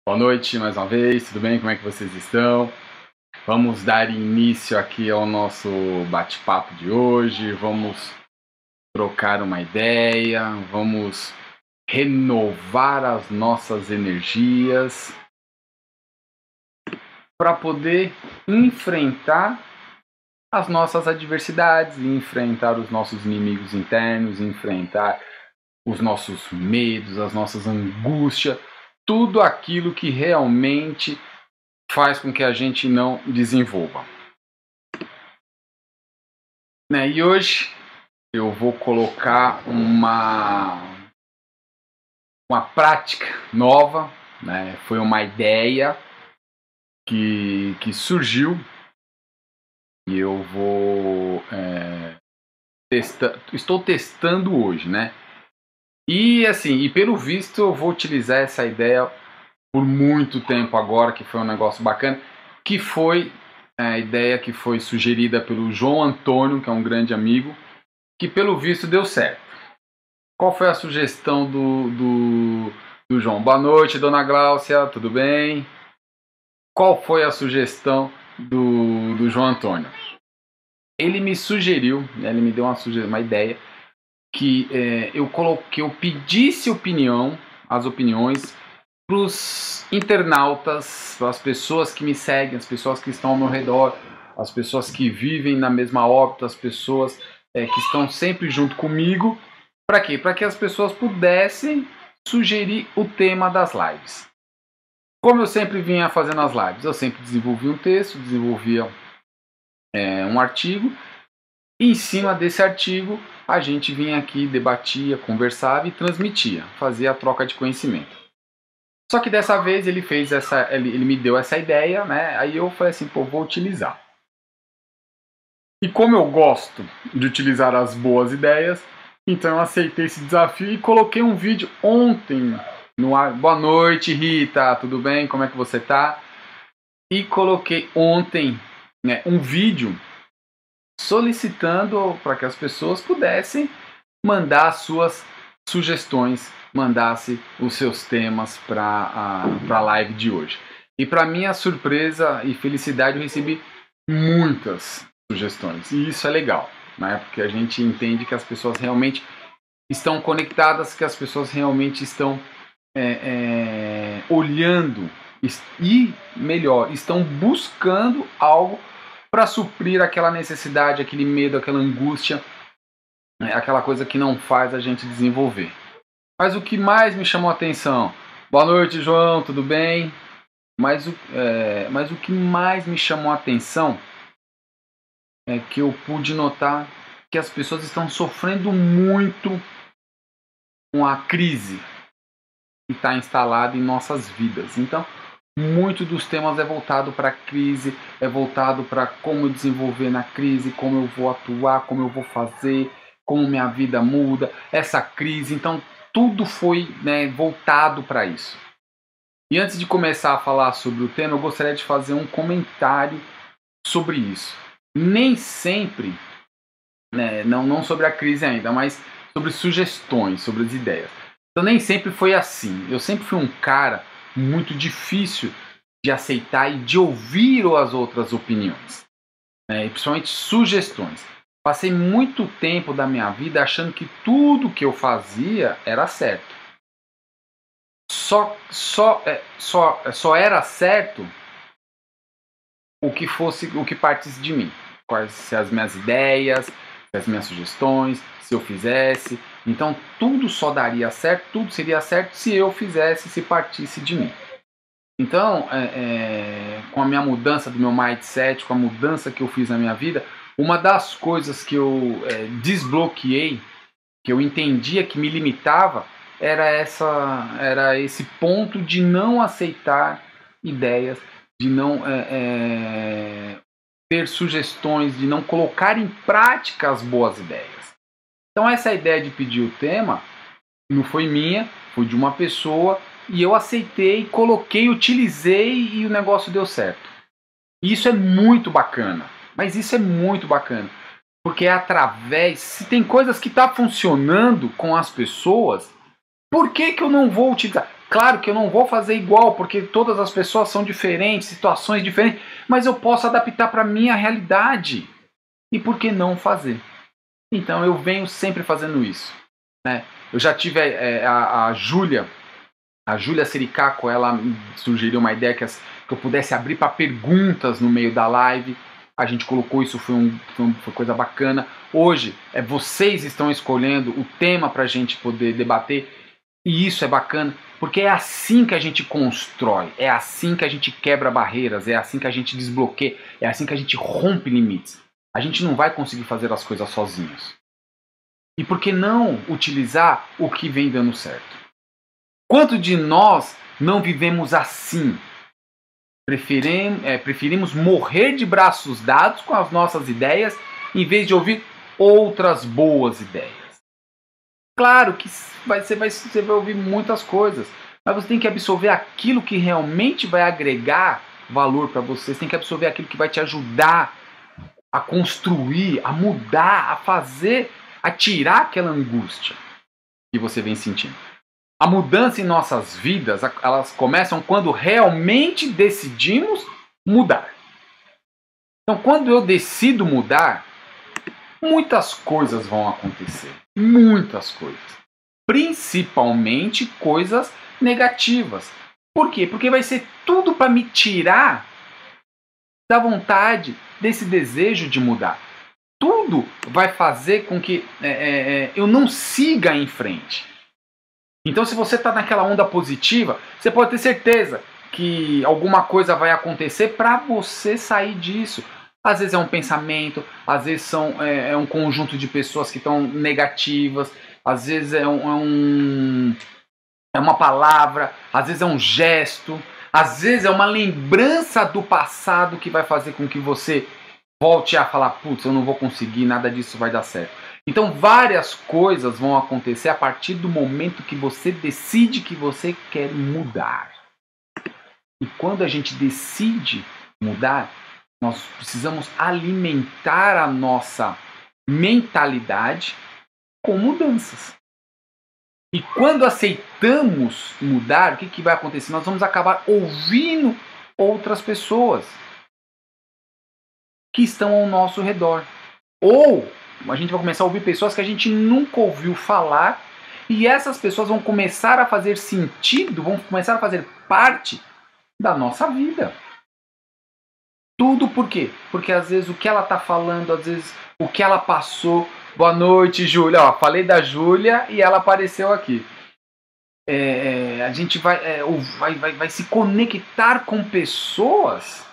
Boa noite mais uma vez, tudo bem? Como é que vocês estão? Vamos dar início aqui ao nosso bate-papo de hoje, vamos trocar uma ideia, vamos renovar as nossas energias para poder enfrentar as nossas adversidades, enfrentar os nossos inimigos internos, enfrentar os nossos medos, as nossas angústias, tudo aquilo que realmente faz com que a gente não desenvolva. E hoje eu vou colocar uma prática nova, né? Foi uma ideia que surgiu e eu vou estou testando hoje, né? E assim, pelo visto eu vou utilizar essa ideia por muito tempo agora, que foi um negócio bacana, que foi a ideia que foi sugerida pelo João Antônio, que é um grande amigo, que pelo visto deu certo. Qual foi a sugestão do João? Boa noite, dona Gláucia, tudo bem? Qual foi a sugestão do João Antônio? Ele me sugeriu, ele me deu uma ideia, que eu pedisse as opiniões para os internautas, para as pessoas que me seguem, as pessoas que estão ao meu redor, as pessoas que vivem na mesma órbita, as pessoas que estão sempre junto comigo. Para quê? Para que as pessoas pudessem sugerir o tema das lives. Como eu sempre vinha fazendo as lives, eu sempre desenvolvia um texto, desenvolvia um artigo, e em cima desse artigo a gente vinha aqui, debatia, conversava e transmitia, fazia a troca de conhecimento. Só que dessa vez ele me deu essa ideia, né? Aí eu falei assim, pô, vou utilizar. E como eu gosto de utilizar as boas ideias, então eu aceitei esse desafio e coloquei um vídeo ontem no ar. Boa noite, Rita, tudo bem? Como é que você tá? E coloquei ontem, né, um vídeo solicitando para que as pessoas pudessem mandar as suas sugestões, mandasse os seus temas para a live de hoje. E para minha surpresa e felicidade, eu recebi muitas sugestões. E isso é legal, né? Porque a gente entende que as pessoas realmente estão conectadas, que as pessoas realmente estão olhando e, melhor, estão buscando algo para suprir aquela necessidade, aquele medo, aquela angústia, aquela coisa que não faz a gente desenvolver. Mas o que mais me chamou a atenção? Boa noite, João, tudo bem? Mas o que mais me chamou a atenção é que eu pude notar que as pessoas estão sofrendo muito com a crise que está instalada em nossas vidas. Então, muito dos temas é voltado para a crise, é voltado para como desenvolver na crise, como eu vou atuar, como eu vou fazer, como minha vida muda, essa crise. Então, tudo foi, né, voltado para isso. E antes de começar a falar sobre o tema, eu gostaria de fazer um comentário sobre isso. Nem sempre, né, não sobre a crise ainda, mas sobre sugestões, sobre as ideias. Então nem sempre foi assim. Eu sempre fui um cara muito difícil de aceitar e de ouvir as outras opiniões, né, e principalmente sugestões. Passei muito tempo da minha vida achando que tudo que eu fazia era certo. Só era certo o que partisse de mim. Quais as minhas ideias, as minhas sugestões, se eu fizesse. Então tudo só daria certo, tudo seria certo se eu fizesse, se partisse de mim. Então, com a minha mudança do meu mindset, com a mudança que eu fiz na minha vida, uma das coisas que eu desbloqueei, que eu entendia que me limitava, era esse ponto de não aceitar ideias, de não ter sugestões, de não colocar em prática as boas ideias. Então essa ideia de pedir o tema não foi minha, foi de uma pessoa, e eu aceitei, coloquei, utilizei e o negócio deu certo. E isso é muito bacana. Mas isso é muito bacana, porque é através, se tem coisas que estão funcionando com as pessoas, por que eu não vou utilizar? Claro que eu não vou fazer igual, porque todas as pessoas são diferentes, situações diferentes, mas eu posso adaptar para a minha realidade. E por que não fazer? Então eu venho sempre fazendo isso, né? Eu já tive a Júlia Siricaco, ela me sugeriu uma ideia que eu pudesse abrir para perguntas no meio da live. A gente colocou isso, foi coisa bacana. Hoje, vocês estão escolhendo o tema para a gente poder debater. E isso é bacana, porque é assim que a gente constrói, é assim que a gente quebra barreiras, é assim que a gente desbloqueia, é assim que a gente rompe limites. A gente não vai conseguir fazer as coisas sozinhos. E por que não utilizar o que vem dando certo? Quanto de nós não vivemos assim? Preferimos morrer de braços dados com as nossas ideias em vez de ouvir outras boas ideias. Claro que você vai ouvir muitas coisas, mas você tem que absorver aquilo que realmente vai agregar valor para você. Você tem que absorver aquilo que vai te ajudar a construir, a mudar, a fazer, a tirar aquela angústia que você vem sentindo. A mudança em nossas vidas, elas começam quando realmente decidimos mudar. Então, quando eu decido mudar, muitas coisas vão acontecer. Muitas coisas. Principalmente coisas negativas. Por quê? Porque vai ser tudo para me tirar da vontade, desse desejo de mudar. Tudo vai fazer com que eu não siga em frente. Então, se você está naquela onda positiva, você pode ter certeza que alguma coisa vai acontecer para você sair disso. Às vezes é um pensamento, às vezes é um conjunto de pessoas que estão negativas, às vezes é uma palavra, às vezes é um gesto, às vezes é uma lembrança do passado que vai fazer com que você volte a falar, putz, eu não vou conseguir, nada disso vai dar certo. Então várias coisas vão acontecer a partir do momento que você decide que você quer mudar. E quando a gente decide mudar, nós precisamos alimentar a nossa mentalidade com mudanças. E quando aceitamos mudar, o que vai acontecer? Nós vamos acabar ouvindo outras pessoas que estão ao nosso redor. Ou a gente vai começar a ouvir pessoas que a gente nunca ouviu falar, e essas pessoas vão começar a fazer sentido, vão começar a fazer parte da nossa vida. Tudo por quê? Porque às vezes o que ela está falando, às vezes o que ela passou. Boa noite, Júlia. Ó, falei da Júlia e ela apareceu aqui. A gente vai se conectar com pessoas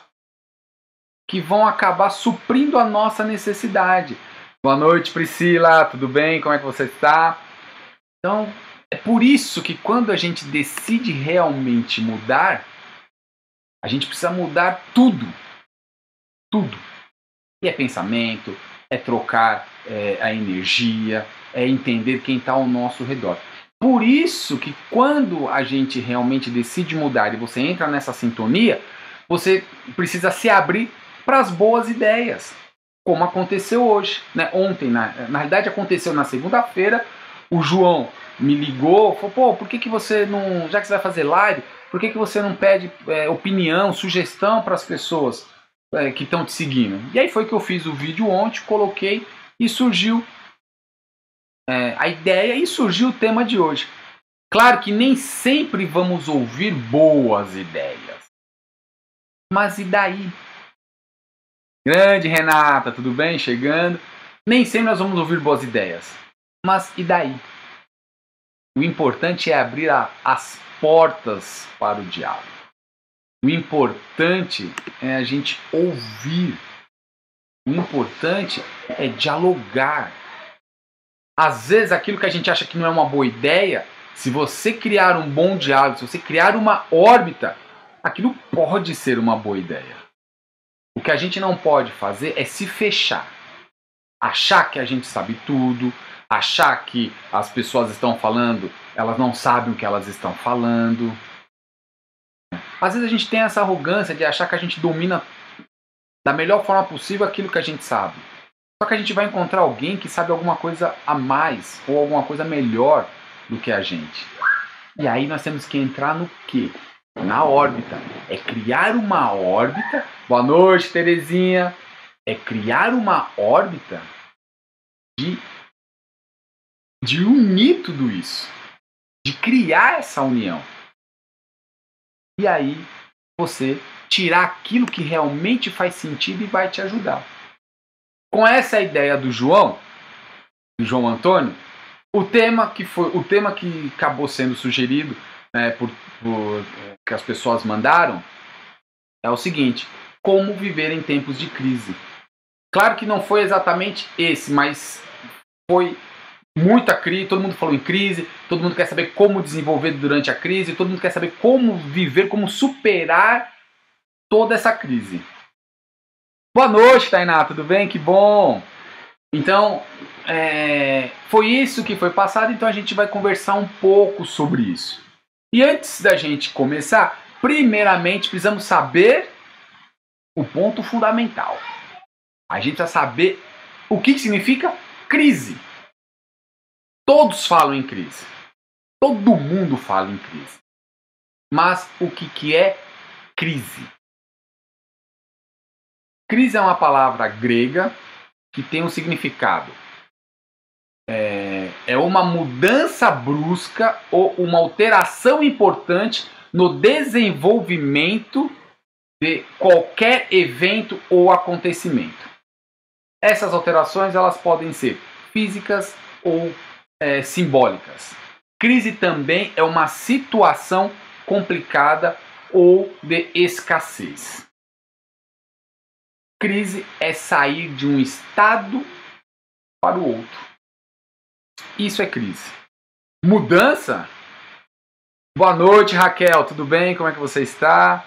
que vão acabar suprindo a nossa necessidade. Boa noite, Priscila. Tudo bem? Como é que você está? Então, é por isso que quando a gente decide realmente mudar, a gente precisa mudar tudo. Tudo. E é pensamento, é trocar a energia, é entender quem está ao nosso redor. Por isso que quando a gente realmente decide mudar e você entra nessa sintonia, você precisa se abrir para as boas ideias, como aconteceu hoje. Né? Ontem, na realidade aconteceu na segunda-feira, o João me ligou, falou, pô, por que você não, já que você vai fazer live, por que você não pede opinião, sugestão para as pessoas que estão te seguindo? E aí foi que eu fiz o vídeo ontem, coloquei e surgiu a ideia e surgiu o tema de hoje. Claro que nem sempre vamos ouvir boas ideias. Mas e daí? Grande Renata, tudo bem? Chegando. Nem sempre nós vamos ouvir boas ideias. Mas e daí? O importante é abrir as portas para o diálogo. O importante é a gente ouvir. O importante é dialogar. Às vezes aquilo que a gente acha que não é uma boa ideia, se você criar um bom diálogo, se você criar uma órbita, aquilo pode ser uma boa ideia. O que a gente não pode fazer é se fechar. Achar que a gente sabe tudo, achar que as pessoas estão falando, elas não sabem o que elas estão falando. Às vezes a gente tem essa arrogância de achar que a gente domina da melhor forma possível aquilo que a gente sabe. Só que a gente vai encontrar alguém que sabe alguma coisa a mais ou alguma coisa melhor do que a gente. E aí nós temos que entrar no quê? Na órbita. É criar uma órbita. Boa noite, Terezinha. É criar uma órbita de unir tudo isso. De criar essa união. E aí você tirar aquilo que realmente faz sentido e vai te ajudar. Com essa ideia do João Antônio, o tema que acabou sendo sugerido, né, que as pessoas mandaram é o seguinte: como viver em tempos de crise. Claro que não foi exatamente esse, mas foi muita crise, todo mundo falou em crise, todo mundo quer saber como desenvolver durante a crise, todo mundo quer saber como viver, como superar toda essa crise. Boa noite, Tainá, tudo bem? Que bom! Então, foi isso que foi passado, então a gente vai conversar um pouco sobre isso. E antes da gente começar, primeiramente precisamos saber o ponto fundamental. A gente precisa saber o que significa crise. Todos falam em crise. Todo mundo fala em crise. Mas o que é crise? Crise é uma palavra grega que tem um significado. É uma mudança brusca ou uma alteração importante no desenvolvimento de qualquer evento ou acontecimento. Essas alterações elas podem ser físicas ou simbólicas. Crise também é uma situação complicada ou de escassez. Crise é sair de um estado para o outro. Isso é crise. Mudança? Boa noite, Raquel. Tudo bem? Como é que você está?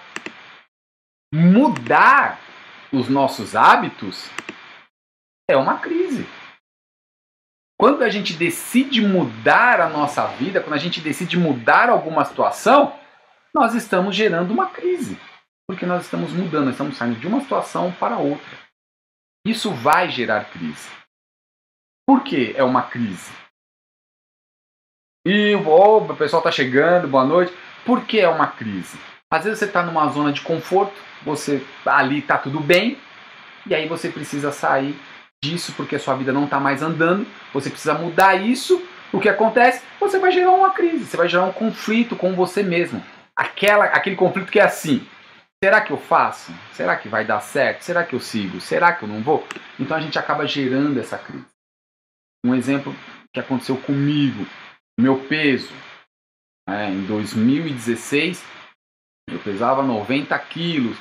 Mudar os nossos hábitos é uma crise. Quando a gente decide mudar a nossa vida, quando a gente decide mudar alguma situação, nós estamos gerando uma crise. Porque nós estamos mudando, nós estamos saindo de uma situação para outra. Isso vai gerar crise. Por que é uma crise? E o pessoal está chegando, boa noite. Por que é uma crise? Às vezes você está numa zona de conforto, você ali está tudo bem, e aí você precisa sair disso porque a sua vida não está mais andando, você precisa mudar isso. O que acontece? Você vai gerar uma crise, você vai gerar um conflito com você mesmo. Aquele conflito que é assim: será que eu faço? Será que vai dar certo? Será que eu sigo? Será que eu não vou? Então a gente acaba gerando essa crise. Um exemplo que aconteceu comigo: meu peso. Em 2016, eu pesava 90 quilos,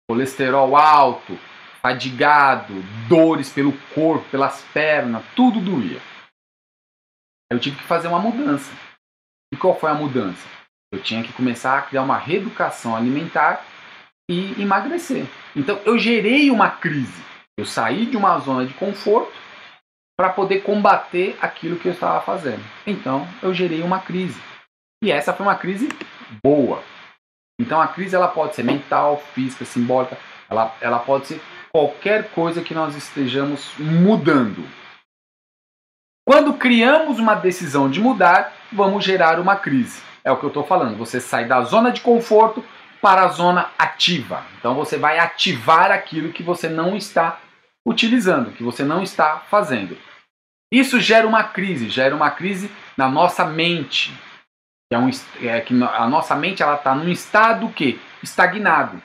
colesterol alto, fadigado, dores pelo corpo, pelas pernas, tudo doía. Eu tive que fazer uma mudança. E qual foi a mudança? Eu tinha que começar a criar uma reeducação alimentar e emagrecer. Então eu gerei uma crise. Eu saí de uma zona de conforto para poder combater aquilo que eu estava fazendo. Então eu gerei uma crise. E essa foi uma crise boa. Então a crise ela pode ser mental, física, simbólica, ela pode ser qualquer coisa que nós estejamos mudando. Quando criamos uma decisão de mudar, vamos gerar uma crise. É o que eu estou falando. Você sai da zona de conforto para a zona ativa. Então você vai ativar aquilo que você não está utilizando, que você não está fazendo. Isso gera uma crise na nossa mente. Que a nossa mente está num estado que? Estagnado.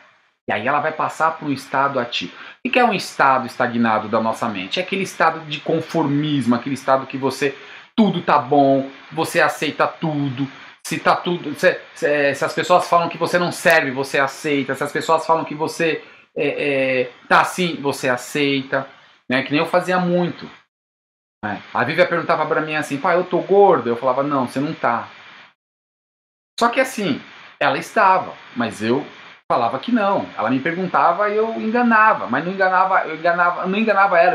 E aí ela vai passar para um estado ativo. O que é um estado estagnado da nossa mente? É aquele estado de conformismo, aquele estado que tudo tá bom, você aceita tudo. Se as pessoas falam que você não serve, você aceita. Se as pessoas falam que você tá assim, você aceita. Né? Que nem eu fazia muito. A Vivian perguntava para mim assim: pai, eu tô gordo? Eu falava: não, você não tá. Só que assim, ela estava, mas eu falava que não. Ela me perguntava e eu enganava, mas não enganava ela, eu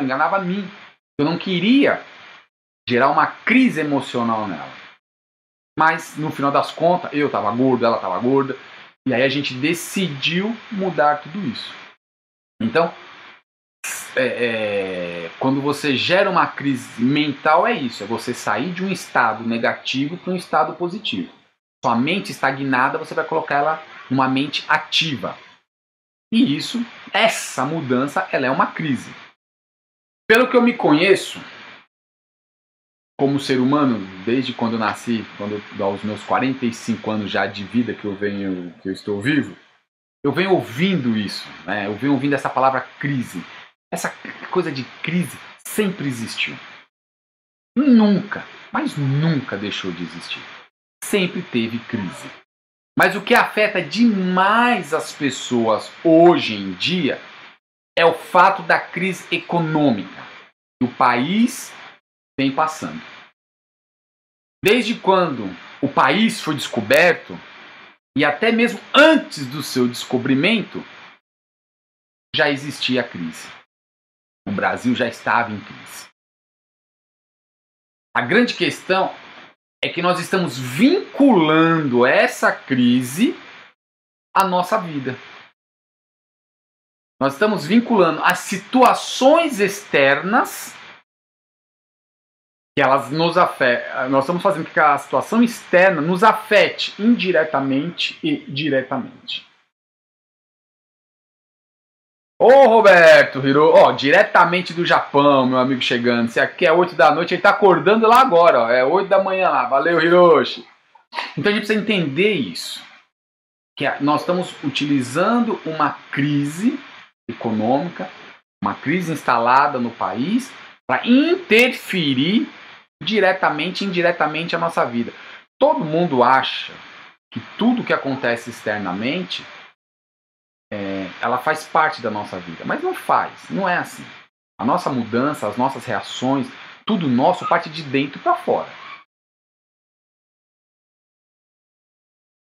enganava a mim. Eu não queria gerar uma crise emocional nela. Mas no final das contas, eu estava gordo, ela estava gorda, e aí a gente decidiu mudar tudo isso. Então, quando você gera uma crise mental, é isso, é você sair de um estado negativo para um estado positivo. sua mente estagnada, você vai colocar ela numa mente ativa. E essa mudança, ela é uma crise. Pelo que eu me conheço, como ser humano, desde quando eu nasci, aos meus 45 anos já de vida que eu estou vivo, eu venho ouvindo isso, né? Eu venho ouvindo essa palavra crise. Essa coisa de crise sempre existiu. Nunca, mas nunca deixou de existir. Sempre teve crise. Mas o que afeta demais as pessoas hoje em dia é o fato da crise econômica que o país vem passando. Desde quando o país foi descoberto, e até mesmo antes do seu descobrimento, já existia a crise. O Brasil já estava em crise. A grande questão é que nós estamos vinculando essa crise à nossa vida. Nós estamos vinculando as situações externas que elas nos afetam. Nós estamos fazendo com que a situação externa nos afete indiretamente e diretamente. Ô Roberto Hiro, diretamente do Japão, meu amigo chegando. Se aqui é 8 da noite, ele tá acordando lá agora, é 8 da manhã lá. Valeu, Hiroshi. Então a gente precisa entender isso. Que nós estamos utilizando uma crise econômica, uma crise instalada no país, para interferir diretamente e indiretamente a nossa vida. Todo mundo acha que tudo que acontece externamente ela faz parte da nossa vida, mas não faz, não é assim. A nossa mudança, as nossas reações, tudo nosso parte de dentro para fora.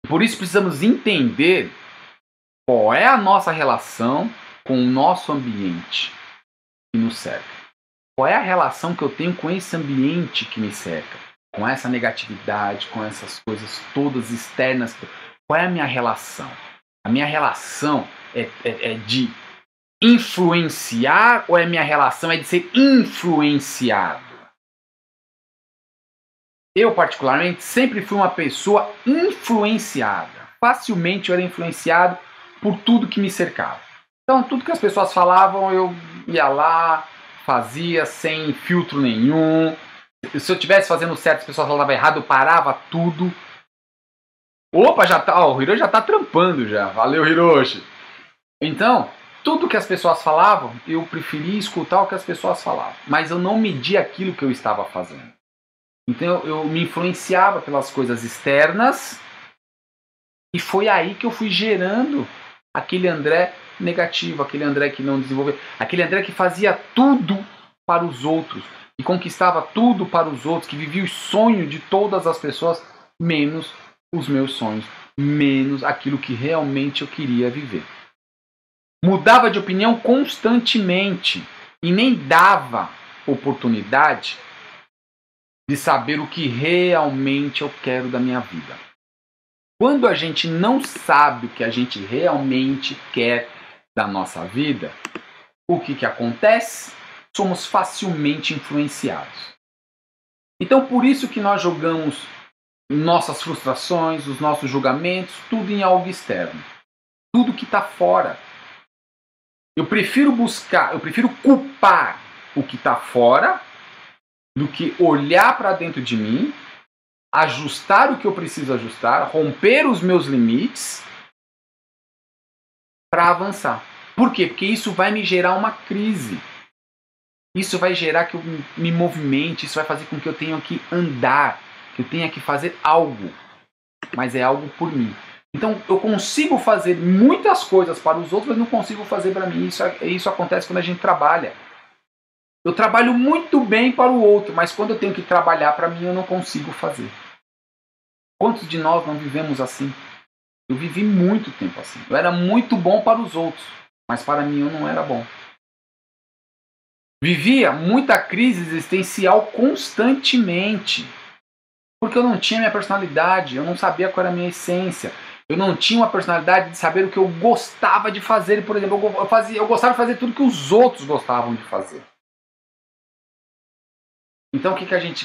Por isso precisamos entender qual é a nossa relação com o nosso ambiente que nos cerca. Qual é a relação que eu tenho com esse ambiente que me cerca? Com essa negatividade, com essas coisas todas externas. Qual é a minha relação? A minha relação é de influenciar ou a minha relação é de ser influenciado? Eu, particularmente, sempre fui uma pessoa influenciada. Facilmente eu era influenciado por tudo que me cercava. Então, tudo que as pessoas falavam, eu ia lá, fazia sem filtro nenhum. Se eu estivesse fazendo certo, as pessoas falavam errado, eu parava tudo. Opa, o Hiroshi já tá trampando já. Valeu, Hiroshi. Então, tudo que as pessoas falavam, eu preferia escutar o que as pessoas falavam. Mas eu não media aquilo que eu estava fazendo. Então, eu me influenciava pelas coisas externas. E foi aí que eu fui gerando aquele André negativo, aquele André que não desenvolveu, aquele André que fazia tudo para os outros, que conquistava tudo para os outros, que vivia o sonho de todas as pessoas, menos os meus sonhos, menos aquilo que realmente eu queria viver. Mudava de opinião constantemente e nem dava oportunidade de saber o que realmente eu quero da minha vida. Quando a gente não sabe o que a gente realmente quer da nossa vida, o que acontece? Somos facilmente influenciados. Então, por isso que nós jogamos nossas frustrações, os nossos julgamentos, tudo em algo externo. Tudo que está fora. Eu prefiro culpar o que está fora do que olhar para dentro de mim, ajustar o que eu preciso ajustar, romper os meus limites para avançar. Por quê? Porque isso vai me gerar uma crise. Isso vai gerar que eu me movimente, isso vai fazer com que eu tenha que andar, que eu tenha que fazer algo. Mas é algo por mim. Então eu consigo fazer muitas coisas para os outros, mas não consigo fazer para mim. Isso acontece quando a gente trabalha. Eu trabalho muito bem para o outro, mas quando eu tenho que trabalhar para mim, eu não consigo fazer. Quantos de nós não vivemos assim? Eu vivi muito tempo assim. Eu era muito bom para os outros, mas para mim eu não era bom. Vivia muita crise existencial constantemente. Porque eu não tinha minha personalidade, eu não sabia qual era a minha essência. Eu não tinha uma personalidade de saber o que eu gostava de fazer. Por exemplo, eu gostava de fazer tudo que os outros gostavam de fazer. Então,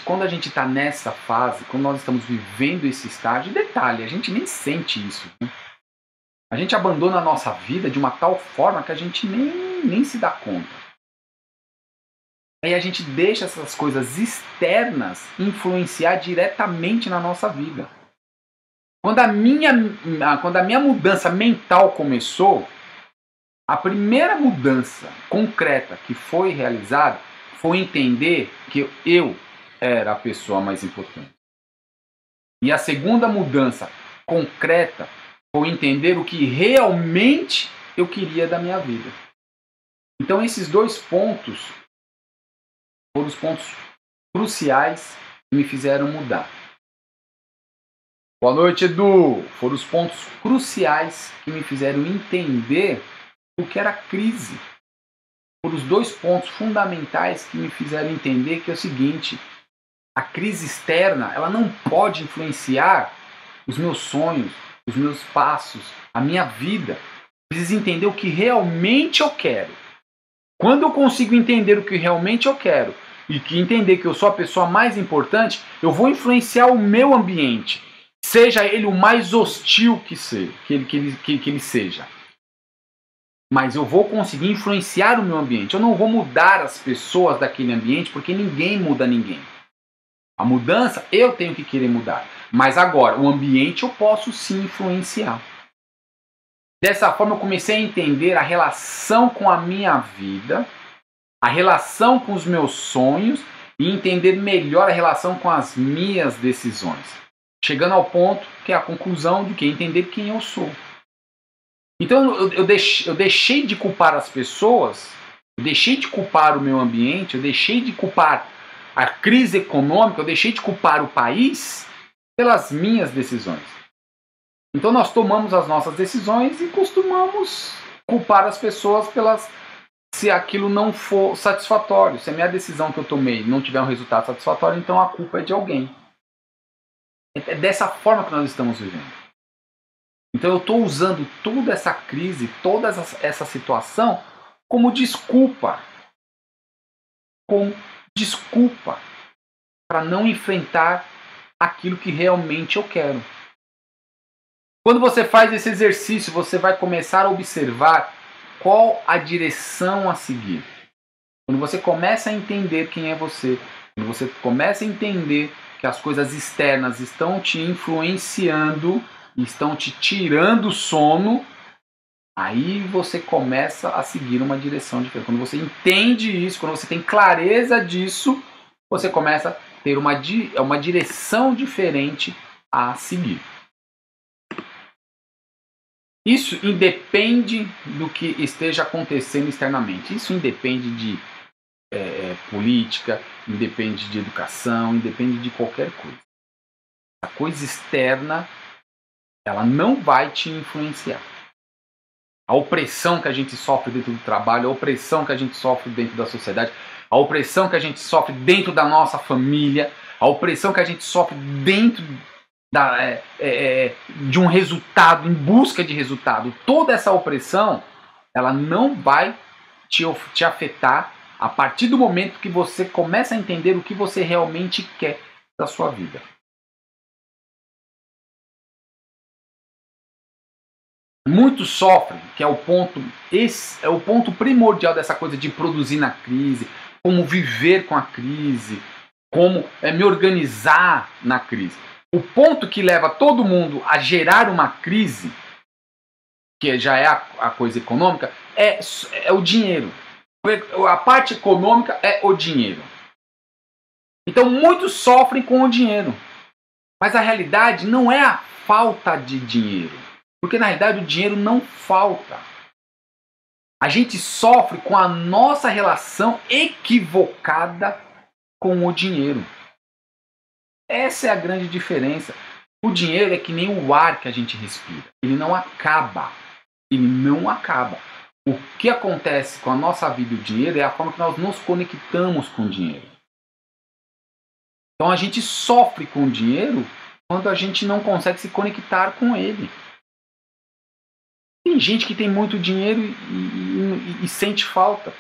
quando a gente está nessa fase, quando nós estamos vivendo esse estágio, detalhe, a gente nem sente isso, né? A gente abandona a nossa vida de uma tal forma que a gente nem se dá conta. Aí a gente deixa essas coisas externas influenciar diretamente na nossa vida. Quando a minha mudança mental começou, a primeira mudança concreta que foi realizada foi entender que eu era a pessoa mais importante. E a segunda mudança concreta foi entender o que realmente eu queria da minha vida. Então esses dois pontos foram os pontos cruciais que me fizeram mudar. Boa noite, Edu! Foram os pontos cruciais que me fizeram entender o que era crise. Foram os dois pontos fundamentais que me fizeram entender que é o seguinte: a crise externa, ela não pode influenciar os meus sonhos, os meus passos, a minha vida. Preciso entender o que realmente eu quero. Quando eu consigo entender o que realmente eu quero e que entender que eu sou a pessoa mais importante, eu vou influenciar o meu ambiente, seja ele o mais hostil que ele seja. Mas eu vou conseguir influenciar o meu ambiente. Eu não vou mudar as pessoas daquele ambiente, porque ninguém muda ninguém. A mudança eu tenho que querer mudar. Mas agora, o ambiente eu posso sim influenciar. Dessa forma eu comecei a entender a relação com a minha vida, a relação com os meus sonhos e entender melhor a relação com as minhas decisões. Chegando ao ponto que é a conclusão de que entender quem eu sou. Então eu deixei de culpar as pessoas, eu deixei de culpar o meu ambiente, eu deixei de culpar a crise econômica, eu deixei de culpar o país pelas minhas decisões. Então nós tomamos as nossas decisões e costumamos culpar as pessoas se aquilo não for satisfatório. Se a minha decisão que eu tomei não tiver um resultado satisfatório, então a culpa é de alguém. É dessa forma que nós estamos vivendo. Então eu estou usando toda essa crise, toda essa situação como desculpa. Com desculpa para não enfrentar aquilo que realmente eu quero. Quando você faz esse exercício, você vai começar a observar qual a direção a seguir. Quando você começa a entender quem é você, quando você começa a entender que as coisas externas estão te influenciando, estão te tirando o sono, aí você começa a seguir uma direção diferente. Quando você entende isso, quando você tem clareza disso, você começa a ter uma direção diferente a seguir. Isso independe do que esteja acontecendo externamente. Isso independe de política, independe de educação, independe de qualquer coisa. A coisa externa, ela não vai te influenciar. A opressão que a gente sofre dentro do trabalho, a opressão que a gente sofre dentro da sociedade, a opressão que a gente sofre dentro da nossa família, a opressão que a gente sofre dentro de um resultado, em busca de resultado. Toda essa opressão, ela não vai te afetar a partir do momento que você começa a entender o que você realmente quer da sua vida. Muitos sofrem, que é o ponto primordial dessa coisa de produzir na crise, como viver com a crise, como me organizar na crise. O ponto que leva todo mundo a gerar uma crise, que já é a coisa econômica, é o dinheiro. A parte econômica é o dinheiro. Então muitos sofrem com o dinheiro. Mas a realidade não é a falta de dinheiro. Porque na realidade o dinheiro não falta. A gente sofre com a nossa relação equivocada com o dinheiro. Essa é a grande diferença. O dinheiro é que nem o ar que a gente respira. Ele não acaba. Ele não acaba. O que acontece com a nossa vida e o dinheiro é a forma que nós nos conectamos com o dinheiro. Então a gente sofre com o dinheiro quando a gente não consegue se conectar com ele. Tem gente que tem muito dinheiro e sente falta.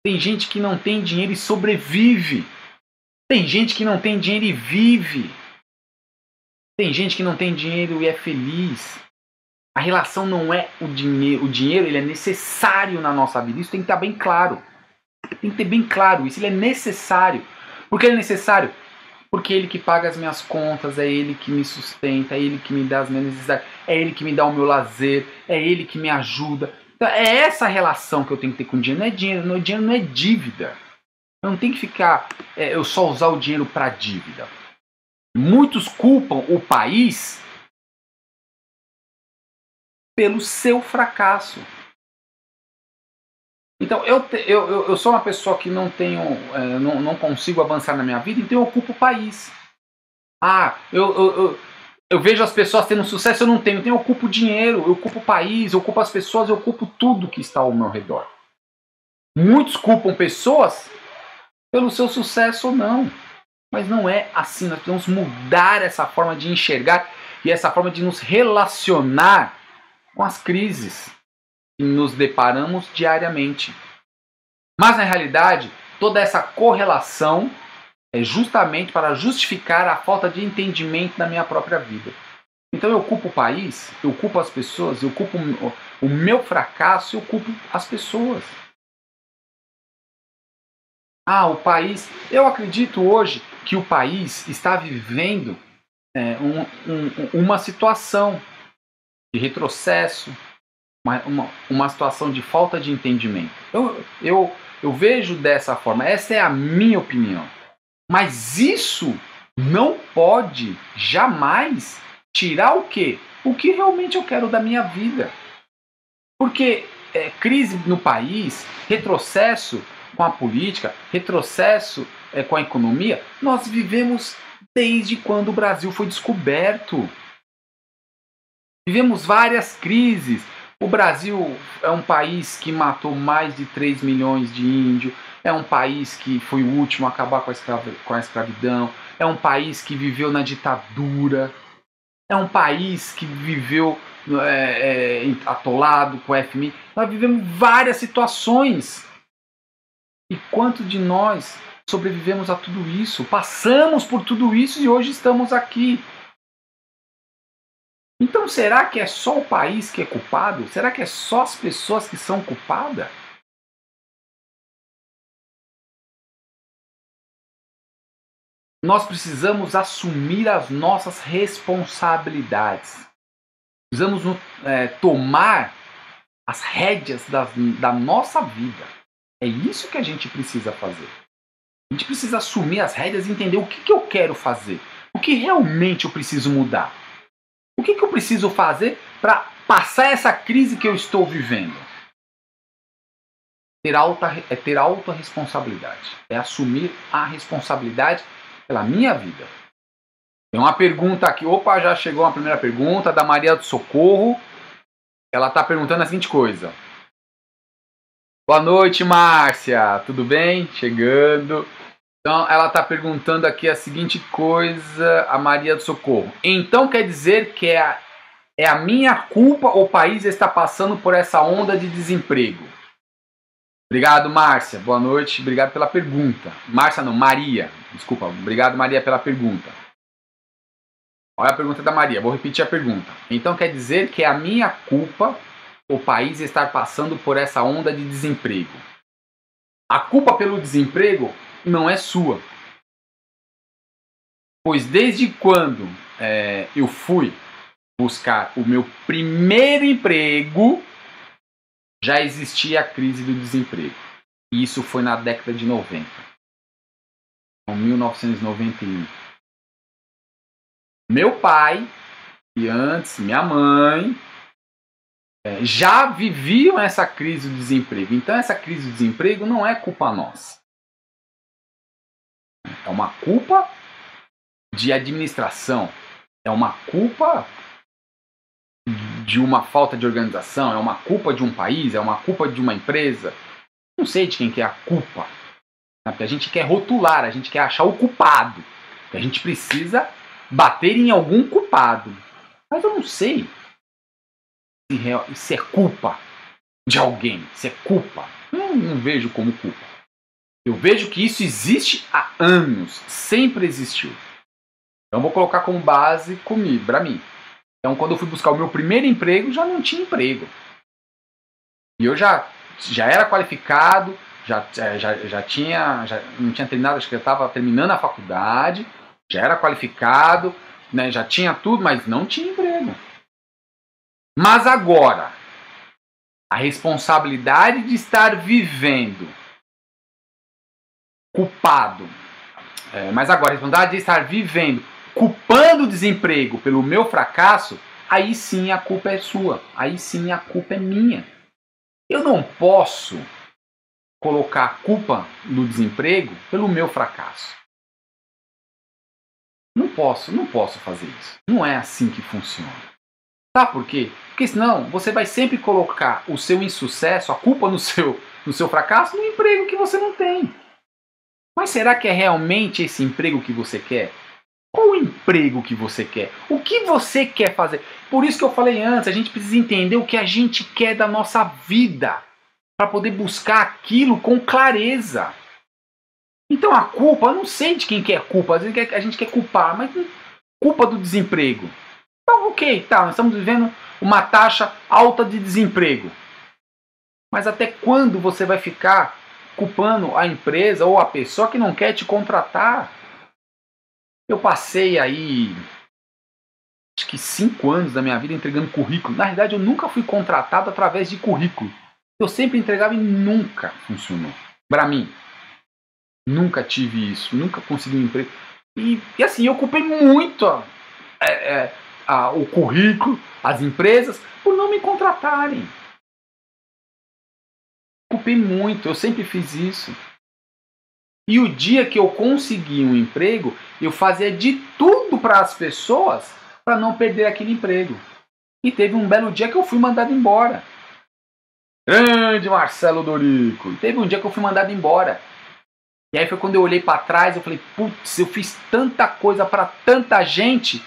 Tem gente que não tem dinheiro e sobrevive. Tem gente que não tem dinheiro e vive. Tem gente que não tem dinheiro e é feliz. A relação não é o dinheiro. O dinheiro ele é necessário na nossa vida. Isso tem que estar bem claro. Tem que ter bem claro isso. Ele é necessário. Por que ele é necessário? Porque é ele que paga as minhas contas, é ele que me sustenta, é ele que me dá as minhas necessidades, é ele que me dá o meu lazer, é ele que me ajuda. Então, é essa relação que eu tenho que ter com o dinheiro. Não é dinheiro não é dívida. Eu não tenho que ficar, eu só usar o dinheiro para dívida. Muitos culpam o país pelo seu fracasso. Então, eu sou uma pessoa que não tenho, não consigo avançar na minha vida, então eu ocupo o país. Eu vejo as pessoas tendo sucesso, eu não tenho. Então eu ocupo o dinheiro, eu ocupo o país, eu ocupo as pessoas, eu ocupo tudo que está ao meu redor. Muitos culpam pessoas pelo seu sucesso ou não. Mas não é assim. Nós precisamos mudar essa forma de enxergar e essa forma de nos relacionar com as crises que nos deparamos diariamente. Mas na realidade, toda essa correlação é justamente para justificar a falta de entendimento da minha própria vida. Então eu culpo o país, eu culpo as pessoas, eu culpo o meu fracasso, eu culpo as pessoas. O país... Eu acredito hoje que o país está vivendo uma situação de retrocesso, uma situação de falta de entendimento. Eu vejo dessa forma, essa é a minha opinião. Mas isso não pode jamais tirar o quê? O que realmente eu quero da minha vida. Porque crise no país, retrocesso com a política, retrocesso com a economia, nós vivemos desde quando o Brasil foi descoberto. Vivemos várias crises. O Brasil é um país que matou mais de 3 milhões de índios, é um país que foi o último a acabar com a escravidão, é um país que viveu na ditadura, é um país que viveu atolado com o FMI. Nós vivemos várias situações. E quanto de nós sobrevivemos a tudo isso? Passamos por tudo isso e hoje estamos aqui. Então será que é só o país que é culpado? Será que é só as pessoas que são culpadas? Nós precisamos assumir as nossas responsabilidades. Precisamos tomar as rédeas da nossa vida. É isso que a gente precisa fazer. A gente precisa assumir as rédeas e entender o que eu quero fazer. O que realmente eu preciso mudar. O que eu preciso fazer para passar essa crise que eu estou vivendo? Ter autorresponsabilidade. É assumir a responsabilidade pela minha vida. Tem uma pergunta aqui. Opa, já chegou uma primeira pergunta da Maria do Socorro. Ela está perguntando a seguinte coisa. Boa noite, Márcia. Tudo bem? Chegando. Então, ela está perguntando aqui a seguinte coisa, a Maria do Socorro. Então quer dizer que é a minha culpa o país está passando por essa onda de desemprego? Obrigado, Márcia. Boa noite. Obrigado pela pergunta. Márcia não, Maria. Desculpa. Obrigado, Maria, pela pergunta. Olha a pergunta da Maria. Vou repetir a pergunta. Então quer dizer que é a minha culpa o país estar passando por essa onda de desemprego? A culpa pelo desemprego não é sua. Pois desde quando eu fui buscar o meu primeiro emprego, já existia a crise do desemprego. E isso foi na década de 90. Em 1991. Meu pai e antes minha mãe já viviam essa crise do desemprego. Então essa crise do desemprego não é culpa nossa. É uma culpa de administração. É uma culpa de uma falta de organização. É uma culpa de um país. É uma culpa de uma empresa. Não sei de quem que é a culpa. Porque a gente quer rotular. A gente quer achar o culpado. A gente precisa bater em algum culpado. Mas eu não sei se é culpa de alguém. Se é culpa. Eu não vejo como culpa. Eu vejo que isso existe há anos, sempre existiu. Então vou colocar como base comigo, para mim. Então quando eu fui buscar o meu primeiro emprego, já não tinha emprego. E eu já era qualificado, já não tinha terminado, acho que eu estava terminando a faculdade, já era qualificado, né, já tinha tudo, mas não tinha emprego. Mas agora, a responsabilidade de estar vivendo culpado, mas agora a responsabilidade de estar vivendo culpando o desemprego pelo meu fracasso, aí sim a culpa é sua, aí sim a culpa é minha. Eu não posso colocar a culpa no desemprego pelo meu fracasso. Não posso fazer isso. Não é assim que funciona. Sabe por quê? Porque senão você vai sempre colocar o seu insucesso, a culpa no seu fracasso, no emprego que você não tem. Mas será que é realmente esse emprego que você quer? Qual o emprego que você quer? O que você quer fazer? Por isso que eu falei antes, a gente precisa entender o que a gente quer da nossa vida, para poder buscar aquilo com clareza. Então a culpa, eu não sei de quem que é culpa, às vezes a gente quer culpar, mas culpa do desemprego. Então ok, tá, nós estamos vivendo uma taxa alta de desemprego. Mas até quando você vai ficar culpando a empresa ou a pessoa que não quer te contratar? Eu passei aí, acho que 5 anos da minha vida entregando currículo. Na verdade, eu nunca fui contratado através de currículo. Eu sempre entregava e nunca funcionou. Para mim, nunca tive isso, nunca consegui um emprego. E assim, eu culpei muito o currículo, as empresas, por não me contratarem. Culpei muito, eu sempre fiz isso. E o dia que eu consegui um emprego, eu fazia de tudo para as pessoas para não perder aquele emprego. E teve um belo dia que eu fui mandado embora. Grande Marcelo Dorico. E teve um dia que eu fui mandado embora. E aí foi quando eu olhei para trás, eu falei, putz, eu fiz tanta coisa para tanta gente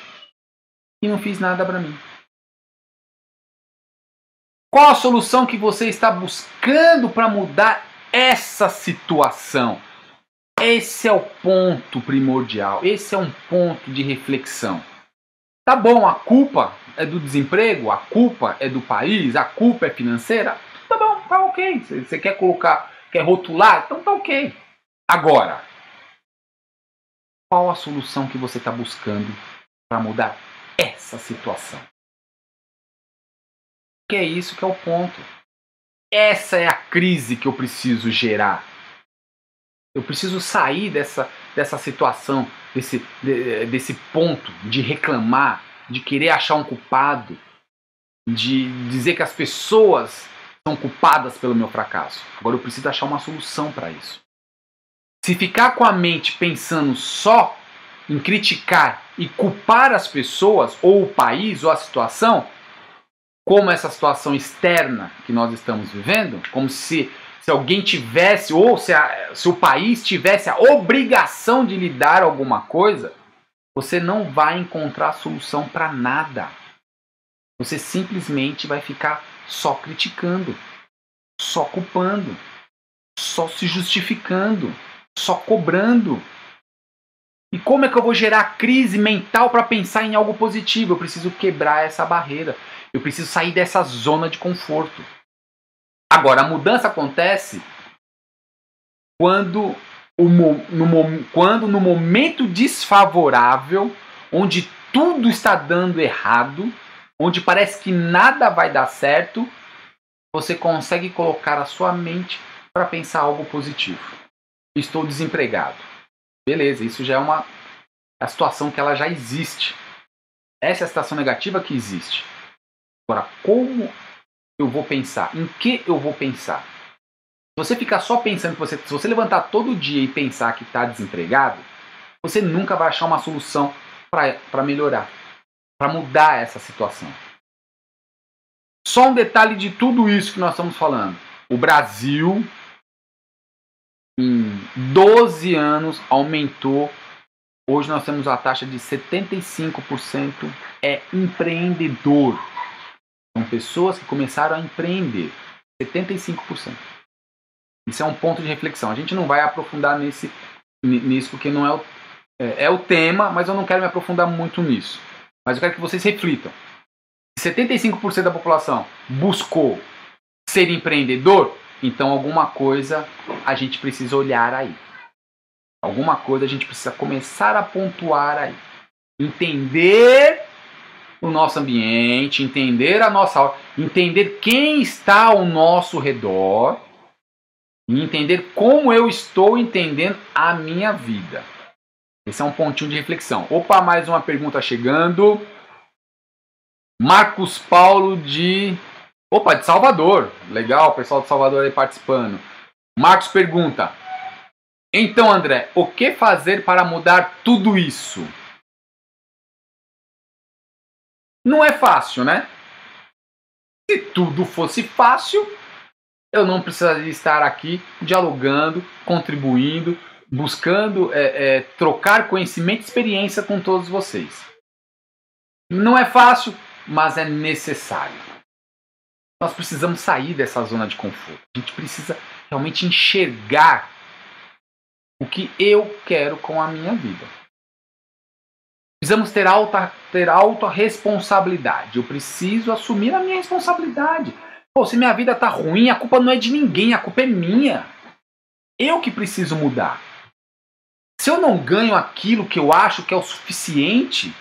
e não fiz nada para mim. Qual a solução que você está buscando para mudar essa situação? Esse é o ponto primordial, esse é um ponto de reflexão. Tá bom, a culpa é do desemprego, a culpa é do país, a culpa é financeira? Tá bom, tá ok. Você quer colocar, quer rotular? Então tá ok. Agora, qual a solução que você está buscando para mudar essa situação? Que é isso que é o ponto. Essa é a crise que eu preciso gerar. Eu preciso sair dessa situação, desse ponto de reclamar, de querer achar um culpado, de dizer que as pessoas são culpadas pelo meu fracasso. Agora eu preciso achar uma solução para isso. Se ficar com a mente pensando só em criticar e culpar as pessoas, ou o país, ou a situação, como essa situação externa que nós estamos vivendo, como se alguém tivesse, ou se o país tivesse a obrigação de lhe dar alguma coisa, você não vai encontrar solução para nada. Você simplesmente vai ficar só criticando, só culpando, só se justificando, só cobrando. E como é que eu vou gerar crise mental para pensar em algo positivo? Eu preciso quebrar essa barreira. Eu preciso sair dessa zona de conforto. Agora, a mudança acontece quando no momento desfavorável, onde tudo está dando errado, onde parece que nada vai dar certo, você consegue colocar a sua mente para pensar algo positivo. Estou desempregado. Beleza, isso já é a situação que ela já existe. Essa é a situação negativa que existe. Agora, como eu vou pensar? Em que eu vou pensar? Se você ficar só pensando que se você levantar todo dia e pensar que está desempregado, você nunca vai achar uma solução para melhorar, para mudar essa situação. Só um detalhe de tudo isso que nós estamos falando. O Brasil, em 12 anos, aumentou. Hoje nós temos a taxa de 75% é empreendedor. São pessoas que começaram a empreender. 75%. Isso é um ponto de reflexão. A gente não vai aprofundar nisso porque não é o tema, mas eu não quero me aprofundar muito nisso. Mas eu quero que vocês reflitam. Se 75% da população buscou ser empreendedor, então alguma coisa a gente precisa olhar aí. Alguma coisa a gente precisa começar a pontuar aí. Entender o nosso ambiente, entender a nossa... entender quem está ao nosso redor e entender como eu estou entendendo a minha vida. Esse é um pontinho de reflexão. Opa, mais uma pergunta chegando. Marcos Paulo de Salvador. Legal, o pessoal de Salvador aí participando. Marcos pergunta: então, André, o que fazer para mudar tudo isso? Não é fácil, né? Se tudo fosse fácil, eu não precisaria estar aqui dialogando, contribuindo, buscando trocar conhecimento e experiência com todos vocês. Não é fácil, mas é necessário. Nós precisamos sair dessa zona de conforto. A gente precisa realmente enxergar o que eu quero com a minha vida. Precisamos ter alta responsabilidade. Eu preciso assumir a minha responsabilidade. Pô, se minha vida tá ruim, a culpa não é de ninguém, a culpa é minha. Eu que preciso mudar. Se eu não ganho aquilo que eu acho que é o suficiente,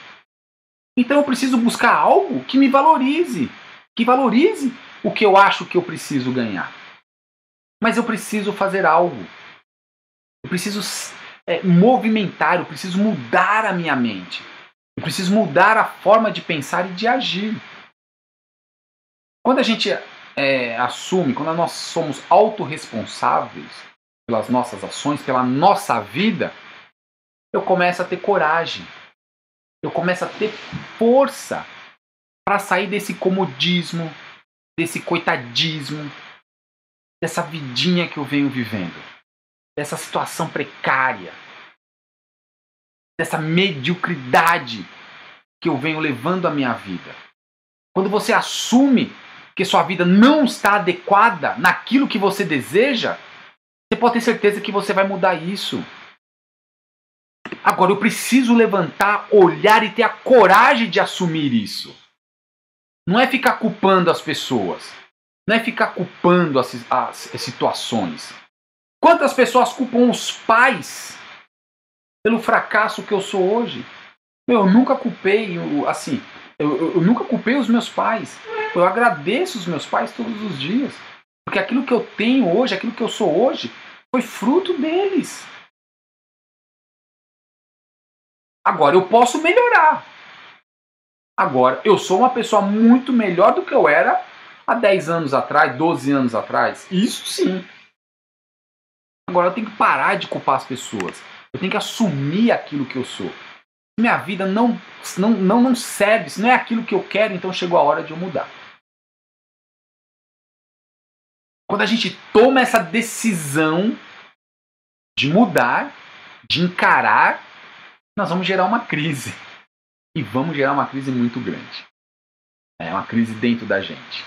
então eu preciso buscar algo que me valorize. Que valorize o que eu acho que eu preciso ganhar. Mas eu preciso fazer algo. Eu preciso movimentar, eu preciso mudar a minha mente. Eu preciso mudar a forma de pensar e de agir. Quando a gente assume, quando nós somos autorresponsáveis pelas nossas ações, pela nossa vida, eu começo a ter coragem. Eu começo a ter força para sair desse comodismo, desse coitadismo, dessa vidinha que eu venho vivendo, dessa situação precária, dessa mediocridade que eu venho levando à minha vida. Quando você assume que sua vida não está adequada naquilo que você deseja, você pode ter certeza que você vai mudar isso. Agora, eu preciso levantar, olhar e ter a coragem de assumir isso. Não é ficar culpando as pessoas. Não é ficar culpando as situações. Quantas pessoas culpam os pais pelo fracasso que eu sou hoje? Eu nunca culpei, eu nunca culpei os meus pais. Eu agradeço os meus pais todos os dias. Porque aquilo que eu tenho hoje, aquilo que eu sou hoje, foi fruto deles. Agora, eu posso melhorar. Agora, eu sou uma pessoa muito melhor do que eu era há 10 anos atrás, 12 anos atrás. Isso sim. Agora, eu tenho que parar de culpar as pessoas. Eu tenho que assumir aquilo que eu sou. Minha vida não serve, se não é aquilo que eu quero, então chegou a hora de eu mudar. Quando a gente toma essa decisão de mudar, de encarar, nós vamos gerar uma crise. E vamos gerar uma crise muito grande. É uma crise dentro da gente.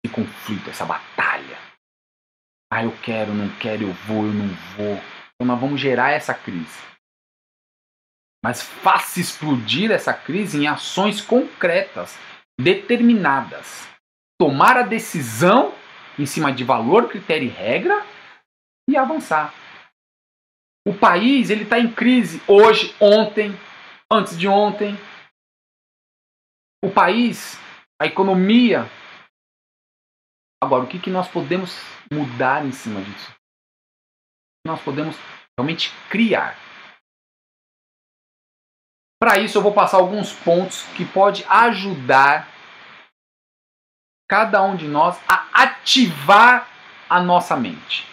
Esse conflito, essa batalha. Ah, eu quero, não quero, eu vou, eu não vou. Então nós vamos gerar essa crise. Mas faça explodir essa crise em ações concretas, determinadas. Tomar a decisão em cima de valor, critério e regra e avançar. O país está em crise hoje, ontem, antes de ontem. O país, a economia. Agora, o que nós podemos mudar em cima disso? O que nós podemos realmente criar? Para isso, eu vou passar alguns pontos que pode ajudar cada um de nós a ativar a nossa mente.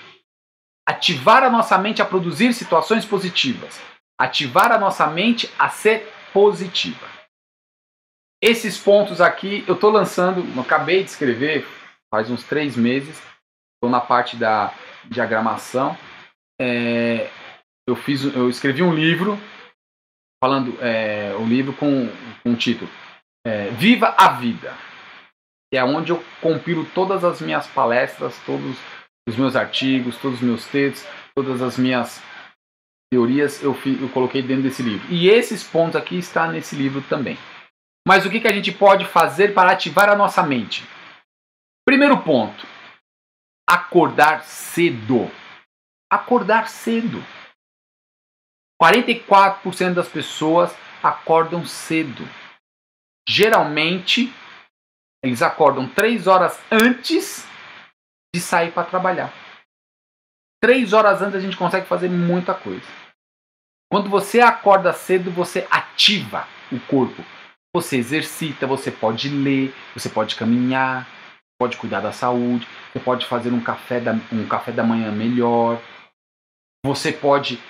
Ativar a nossa mente a produzir situações positivas. Ativar a nossa mente a ser positiva. Esses pontos aqui eu estou lançando, eu acabei de escrever faz uns 3 meses. Estou na parte da diagramação. Eu escrevi um livro, um livro com um título Viva a Vida. É onde eu compilo todas as minhas palestras, todos os meus artigos, todos os meus textos, todas as minhas teorias eu coloquei dentro desse livro. E esses pontos aqui estão nesse livro também. Mas o que a gente pode fazer para ativar a nossa mente? Primeiro ponto, acordar cedo. Acordar cedo. 44% das pessoas acordam cedo. Geralmente, eles acordam 3 horas antes de sair para trabalhar. 3 horas antes a gente consegue fazer muita coisa. Quando você acorda cedo, você ativa o corpo. Você exercita, você pode ler, você pode caminhar, pode cuidar da saúde, você pode fazer um café da manhã melhor. Você pode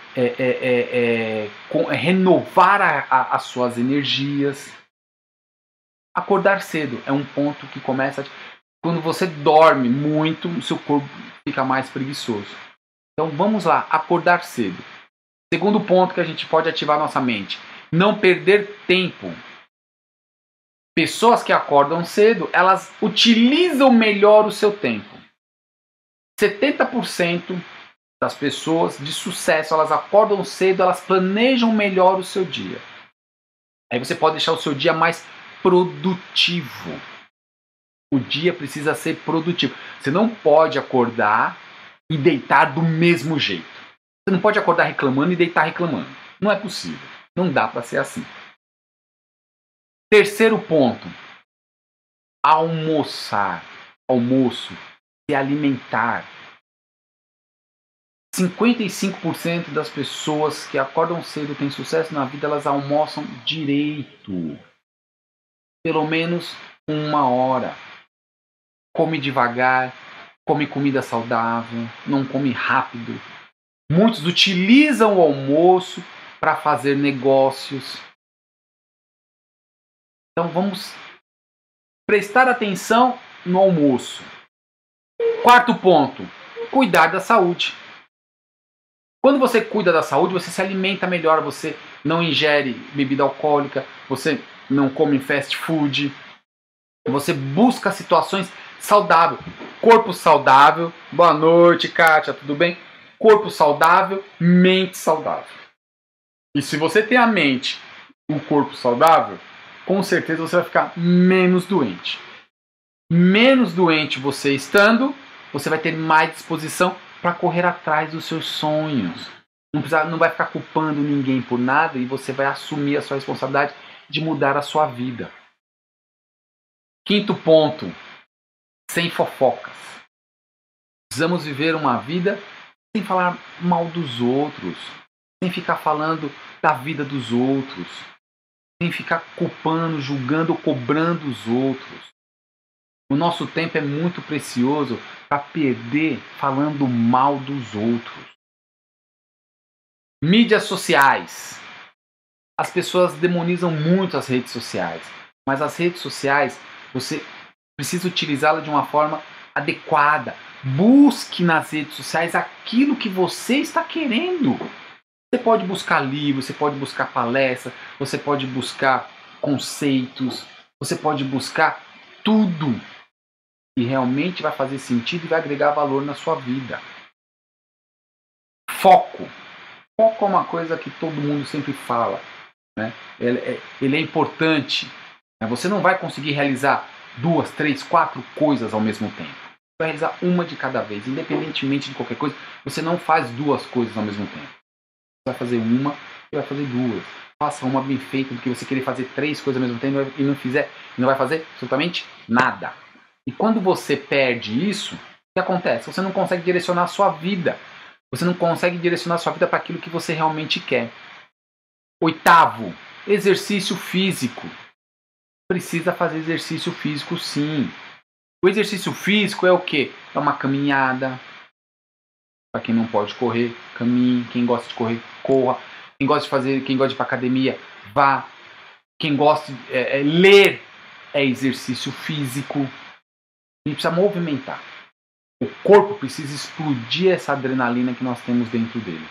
renovar as suas energias. Acordar cedo é um ponto que começa... Quando você dorme muito, o seu corpo fica mais preguiçoso. Então vamos lá, acordar cedo. Segundo ponto que a gente pode ativar nossa mente. Não perder tempo. Pessoas que acordam cedo, elas utilizam melhor o seu tempo. 70% das pessoas de sucesso, elas acordam cedo, elas planejam melhor o seu dia. Aí você pode deixar o seu dia mais produtivo. O dia precisa ser produtivo. Você não pode acordar e deitar do mesmo jeito. Você não pode acordar reclamando e deitar reclamando. Não é possível. Não dá para ser assim. Terceiro ponto. Almoçar. Almoço. Se alimentar. 55% das pessoas que acordam cedo, têm sucesso na vida, elas almoçam direito. Pelo menos 1 hora. Come devagar, come comida saudável, não come rápido. Muitos utilizam o almoço para fazer negócios. Então vamos prestar atenção no almoço. Quarto ponto, cuidar da saúde. Quando você cuida da saúde, você se alimenta melhor, você não ingere bebida alcoólica, você não come fast food, você busca situações saudáveis. Corpo saudável, boa noite, Kátia, tudo bem? Corpo saudável, mente saudável. E se você tem a mente e o corpo saudável, com certeza você vai ficar menos doente. Menos doente você estando, você vai ter mais disposição para correr atrás dos seus sonhos. Não vai ficar culpando ninguém por nada e você vai assumir a sua responsabilidade de mudar a sua vida. Quinto ponto, sem fofocas. Precisamos viver uma vida sem falar mal dos outros, sem ficar falando da vida dos outros, sem ficar culpando, julgando ou cobrando os outros. O nosso tempo é muito precioso para perder falando mal dos outros. Mídias sociais. As pessoas demonizam muito as redes sociais, mas as redes sociais, você precisa utilizá-las de uma forma adequada. Busque nas redes sociais aquilo que você está querendo. Você pode buscar livros, você pode buscar palestras, você pode buscar conceitos, você pode buscar tudo que realmente vai fazer sentido e vai agregar valor na sua vida. Foco. Foco é uma coisa que todo mundo sempre fala, né? Ele é importante. Você não vai conseguir realizar 2, 3, 4 coisas ao mesmo tempo. Você vai realizar uma de cada vez. Independentemente de qualquer coisa, você não faz 2 coisas ao mesmo tempo. Você vai fazer uma e vai fazer 2. Faça uma bem feita do que você querer fazer 3 coisas ao mesmo tempo e não vai fazer absolutamente nada. E quando você perde isso, o que acontece? Você não consegue direcionar a sua vida. Você não consegue direcionar a sua vida para aquilo que você realmente quer. Oitavo, exercício físico. Precisa fazer exercício físico, sim. O exercício físico é o quê? É uma caminhada. Para quem não pode correr, caminhe. Quem gosta de correr, corra. Quem gosta de ir para academia, vá. Quem gosta de ler, é exercício físico. A gente precisa movimentar. O corpo precisa explodir essa adrenalina que nós temos dentro dele.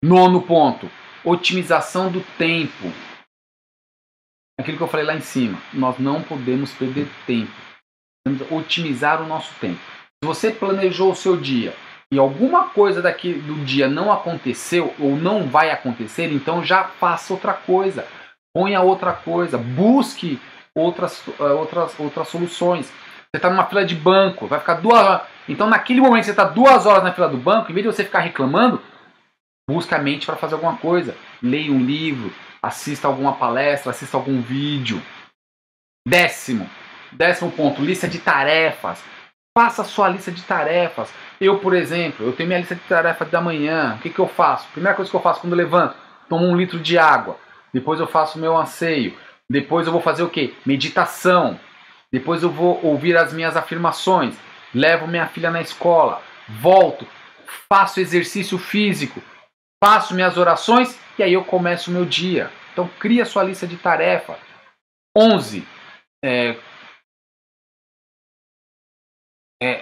Nono ponto, otimização do tempo. Aquilo que eu falei lá em cima, nós não podemos perder tempo. Temos que otimizar o nosso tempo. Se você planejou o seu dia e alguma coisa daqui do dia não aconteceu ou não vai acontecer, então já faça outra coisa. Ponha outra coisa. Busque outras soluções. Você está numa fila de banco, vai ficar 2 horas. Então, naquele momento que você está 2 horas na fila do banco, em vez de você ficar reclamando, busca a mente para fazer alguma coisa. Leia um livro, assista alguma palestra, assista algum vídeo. Décimo ponto, lista de tarefas. Faça a sua lista de tarefas. Eu, por exemplo, eu tenho minha lista de tarefas da manhã. O que eu faço? Primeira coisa que eu faço quando eu levanto, tomo 1 litro de água. Depois eu faço o meu asseio. Depois eu vou fazer o quê? Meditação. Depois eu vou ouvir as minhas afirmações. Levo minha filha na escola. Volto. Faço exercício físico. Faço minhas orações. E aí eu começo o meu dia. Então cria sua lista de tarefas. 11.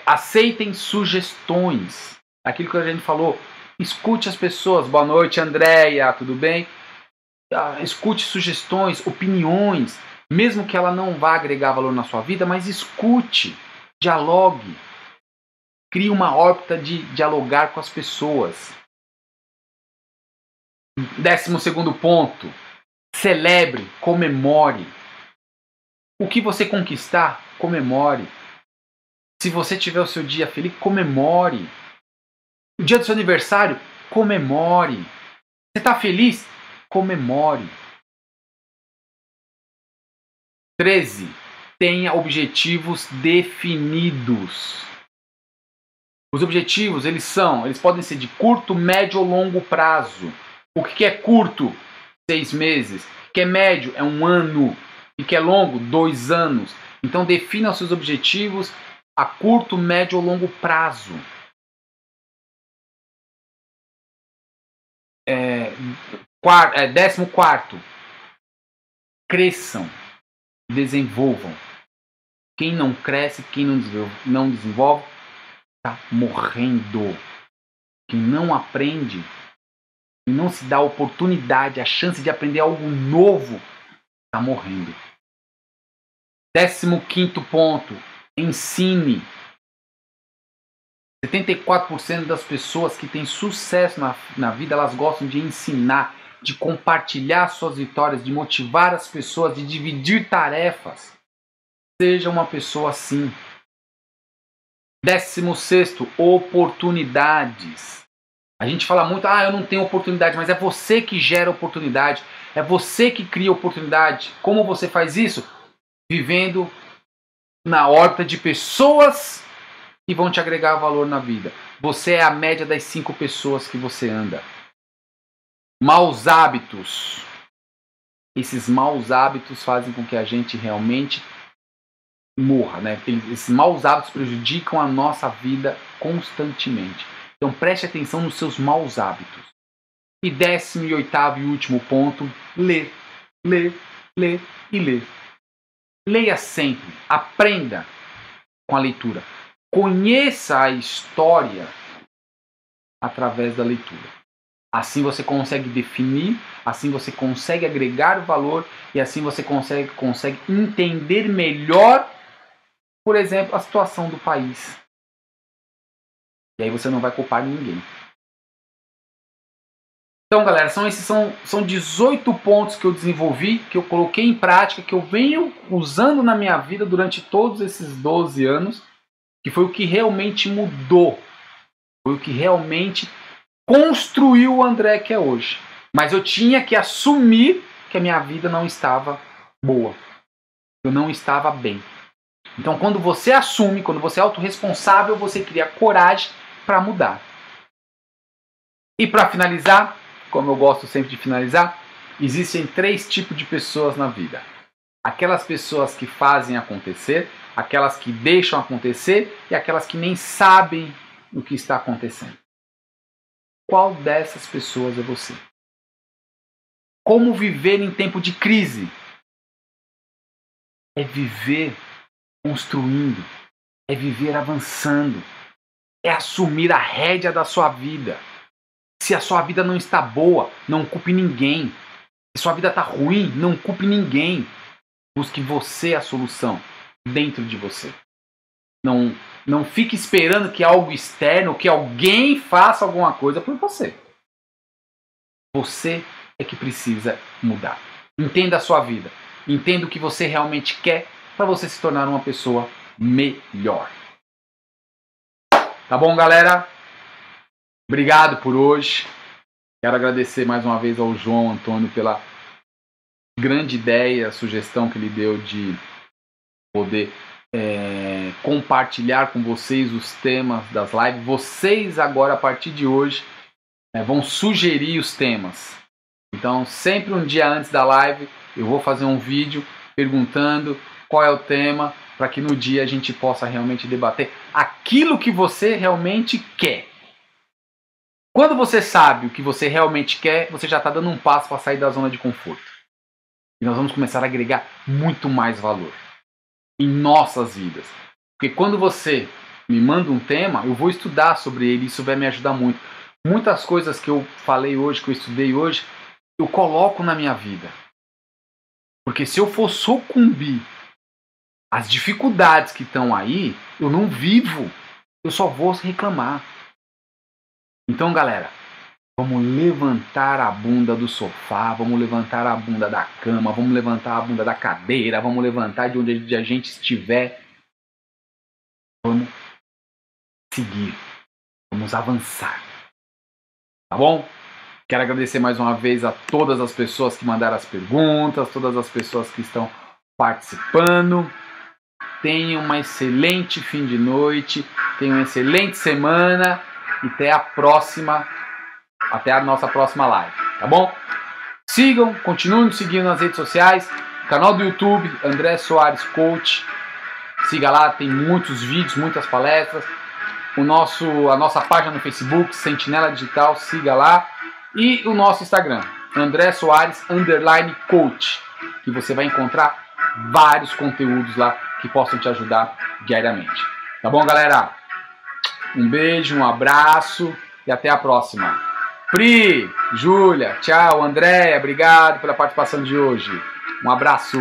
Aceitem sugestões. Aquilo que a gente falou. Escute as pessoas. Boa noite, Andréia. Tudo bem? Escute sugestões, opiniões. Mesmo que ela não vá agregar valor na sua vida, mas escute. Dialogue. Crie uma órbita de dialogar com as pessoas. 12º ponto. Celebre, comemore. O que você conquistar, comemore. Se você tiver o seu dia feliz, comemore. O dia do seu aniversário, comemore. Você está feliz? Comemore. 13. Tenha objetivos definidos. Os objetivos, eles podem ser de curto, médio ou longo prazo. O que é curto? 6 meses. O que é médio? É 1 ano. E o que é longo? 2 anos. Então defina os seus objetivos a curto, médio ou longo prazo. 14º. Cresçam. Desenvolvam. Quem não cresce, quem não desenvolve, está morrendo. Quem não aprende, quem não se dá a oportunidade, a chance de aprender algo novo, está morrendo. 15º ponto. Ensine. 74% das pessoas que têm sucesso na vida, elas gostam de ensinar, de compartilhar suas vitórias, de motivar as pessoas, de dividir tarefas. Seja uma pessoa assim. 16º, oportunidades. A gente fala muito, eu não tenho oportunidade, mas é você que gera oportunidade. É você que cria oportunidade. Como você faz isso? Vivendo na órbita de pessoas que vão te agregar valor na vida. Você é a média das 5 pessoas que você anda. Maus hábitos. Esses maus hábitos fazem com que a gente realmente morra, né? Esses maus hábitos prejudicam a nossa vida constantemente. Então preste atenção nos seus maus hábitos. E 18º e último ponto, ler. Ler, ler e ler. Leia sempre. Aprenda com a leitura. Conheça a história através da leitura. Assim você consegue definir, assim você consegue agregar valor e assim você consegue entender melhor, por exemplo, a situação do país. E aí você não vai culpar ninguém. Então, galera, são 18 pontos que eu desenvolvi, que eu coloquei em prática, que eu venho usando na minha vida durante todos esses 12 anos, que foi o que realmente mudou. Foi o que realmente construiu o André que é hoje. Mas eu tinha que assumir que a minha vida não estava boa. Eu não estava bem. Então, quando você assume, quando você é autorresponsável, você cria coragem para mudar. E para finalizar, como eu gosto sempre de finalizar, existem 3 tipos de pessoas na vida. Aquelas pessoas que fazem acontecer, aquelas que deixam acontecer e aquelas que nem sabem o que está acontecendo. Qual dessas pessoas é você? Como viver em tempo de crise? É viver construindo, é viver avançando, é assumir a rédea da sua vida. Se a sua vida não está boa, não culpe ninguém. Se a sua vida está ruim, não culpe ninguém. Busque você a solução dentro de você. Não Não fique esperando que algo externo, que alguém faça alguma coisa por você. Você é que precisa mudar. Entenda a sua vida. Entenda o que você realmente quer para você se tornar uma pessoa melhor. Tá bom, galera? Obrigado por hoje. Quero agradecer mais uma vez ao João Antônio pela grande ideia, sugestão que ele deu de poder compartilhar com vocês os temas das lives. Vocês agora, a partir de hoje, vão sugerir os temas. Então, sempre um dia antes da live, eu vou fazer um vídeo perguntando qual é o tema, para que no dia a gente possa realmente debater aquilo que você realmente quer. Quando você sabe o que você realmente quer, você já está dando um passo para sair da zona de conforto. E nós vamos começar a agregar muito mais valor em nossas vidas. Porque quando você me manda um tema, eu vou estudar sobre ele, isso vai me ajudar muito. Muitas coisas que eu falei hoje, que eu estudei hoje, eu coloco na minha vida. Porque se eu for sucumbir às dificuldades que estão aí, eu não vivo, eu só vou reclamar. Então, galera, vamos levantar a bunda do sofá, vamos levantar a bunda da cama, vamos levantar a bunda da cadeira, vamos levantar de onde a gente estiver. Vamos seguir, vamos avançar. Tá bom? Quero agradecer mais uma vez a todas as pessoas que mandaram as perguntas, todas as pessoas que estão participando. Tenham uma excelente fim de noite, tenham uma excelente semana e até a nossa próxima live, tá bom? Sigam, continuem me seguindo nas redes sociais, canal do YouTube, André Soares Coach. Siga lá, tem muitos vídeos, muitas palestras. A nossa página no Facebook, Sentinela Digital, siga lá. E o nosso Instagram, André Soares _coach, que você vai encontrar vários conteúdos lá que possam te ajudar diariamente. Tá bom, galera? Um beijo, um abraço e até a próxima. Pri, Júlia, tchau, Andréia, obrigado pela participação de hoje. Um abraço.